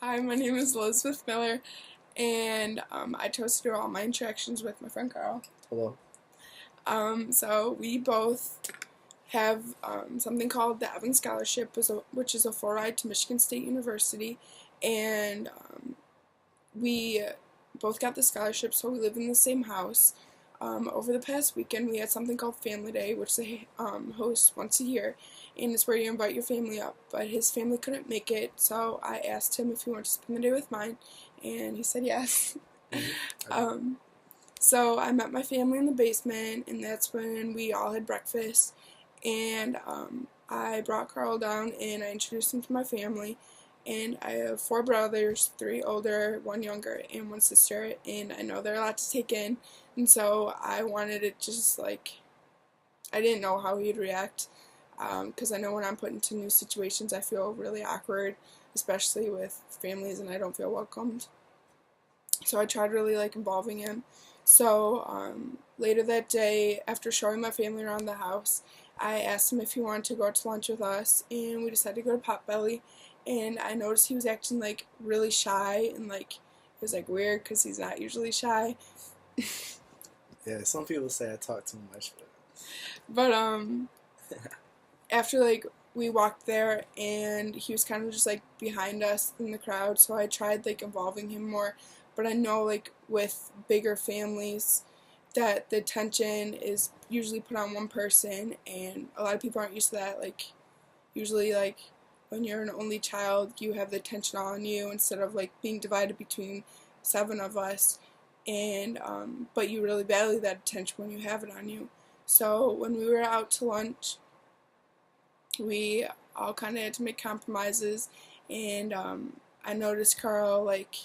Hi, my name is Elizabeth Miller, and I chose to do all my interactions with my friend Carl. Hello. So we both have something called the Evans Scholarship, which is a full ride to Michigan State University, and we both got the scholarship, so we live in the same house. Over the past weekend, we had something called Family Day, which they host once a year, and it's where you invite your family up. But his family couldn't make it, so I asked him if he wanted to spend the day with mine, and he said yes. Okay. um, so I met my family in the basement, and that's when we all had breakfast. And I brought Carl down, and I introduced him to my family. And I have four brothers, three older, one younger, and one sister. And I know they're a lot to take in. And so I wanted it just like, I didn't know how he'd react. Because I know when I'm put into new situations, I feel really awkward, especially with families, and I don't feel welcomed. So I tried really like involving him. So later that day, after showing my family around the house, I asked him if he wanted to go out to lunch with us, and we decided to go to Potbelly. And I noticed he was acting like really shy, and like it was like weird because he's not usually shy. Yeah, some people say I talk too much, but But after like we walked there, and he was kind of just like behind us in the crowd, so I tried like involving him more. But I know like with bigger families that the attention is usually put on one person, and a lot of people aren't used to that. Like usually like when you're an only child, you have the attention on you instead of like being divided between seven of us. And but you really value that attention when you have it on you. So when we were out to lunch, we all kind of had to make compromises, and I noticed Carl like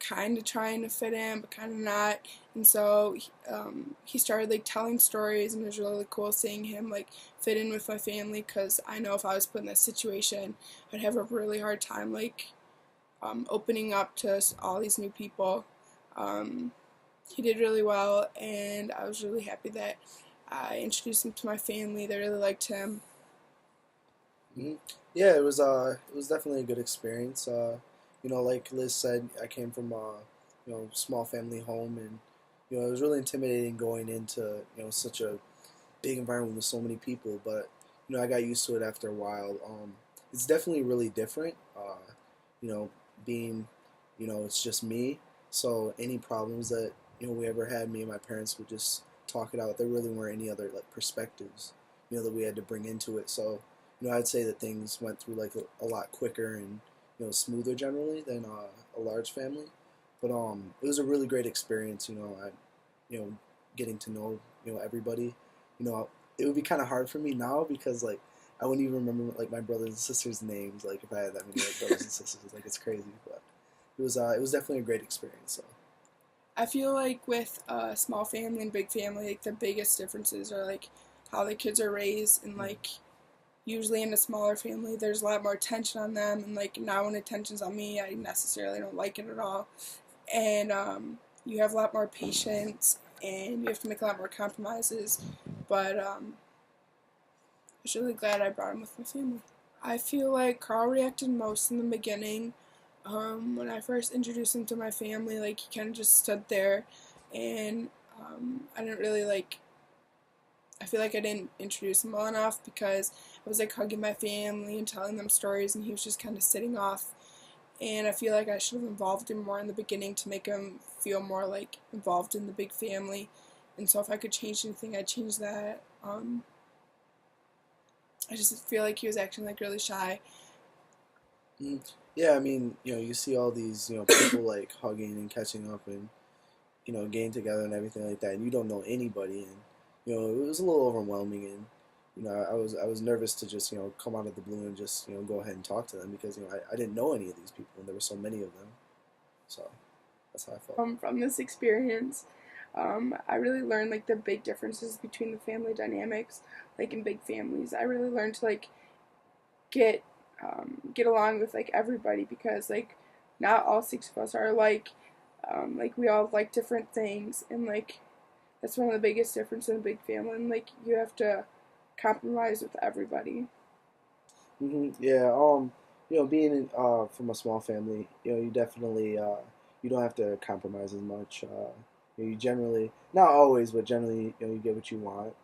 kind of trying to fit in but kind of not, and so he started like telling stories, and it was really cool seeing him like fit in with my family, because I know if I was put in that situation, I'd have a really hard time like opening up to all these new people. um, he did really well, and I was really happy that I introduced him to my family. They really liked him. hmm yeah, it was definitely a good experience. Like Liz said, I came from small family home, and it was really intimidating going into such a big environment with so many people. But I got used to it after a while. It's definitely really different. You know, being it's just me. So any problems that we ever had, me and my parents would just talk it out. There really weren't any other like perspectives that we had to bring into it. So I'd say that things went through like a lot quicker and smoother generally than a large family. But it was a really great experience. I you know getting to know everybody. It would be kind of hard for me now because like I wouldn't even remember like my brothers and sisters' names. Like if I had that many like, brothers and sisters, like it's crazy. But it was definitely a great experience. So. I feel like with a small family and big family, like the biggest differences are like how the kids are raised, and like usually in a smaller family, there's a lot more attention on them, and like now when attention's on me, I necessarily don't like it at all. And you have a lot more patience, and you have to make a lot more compromises. But I was really glad I brought him with my family. I feel like Carl reacted most in the beginning. When I first introduced him to my family, like he kind of just stood there, and I didn't really like. I feel like I didn't introduce him well enough because I was like hugging my family and telling them stories, and he was just kind of sitting off. And I feel like I should have involved him more in the beginning to make him feel more like involved in the big family. And so if I could change anything, I'd change that. I just feel like he was acting like really shy. Mm. Yeah, I mean, you see all these, people like hugging and catching up and, getting together and everything like that, and you don't know anybody, and it was a little overwhelming, and I was nervous to just come out of the blue and just go ahead and talk to them because I didn't know any of these people, and there were so many of them, so that's how I felt. From this experience, I really learned like the big differences between the family dynamics. Like in big families, I really learned to like get get along with like everybody, because like not all six of us are alike. Like we all like different things, and like that's one of the biggest differences in a big family. And like you have to compromise with everybody. Yeah. being from a small family, you definitely you don't have to compromise as much. You generally, not always, but generally, you get what you want.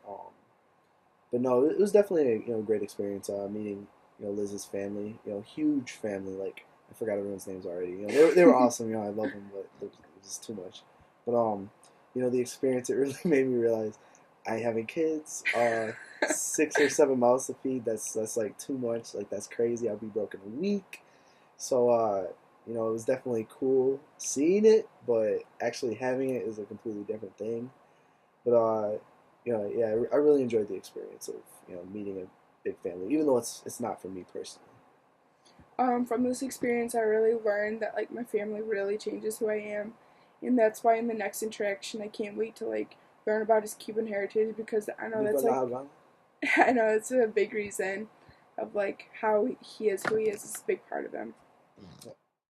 But no, it was definitely a great experience meeting Liz's family. Huge family. Like I forgot everyone's names already. They were awesome. I love them, but it was just too much. But the experience, it really made me realize I having kids, 6 or 7 mouths to feed. That's like too much. Like that's crazy. I'll be broke in a week. So it was definitely cool seeing it, but actually having it is a completely different thing. But yeah, I really enjoyed the experience of meeting a big family, even though it's not for me personally. From this experience, I really learned that like my family really changes who I am, and that's why in the next interaction, I can't wait to like learn about his Cuban heritage because I know Viva that's la like Havana. I know it's a big reason of like how he is who he is. It's a big part of him.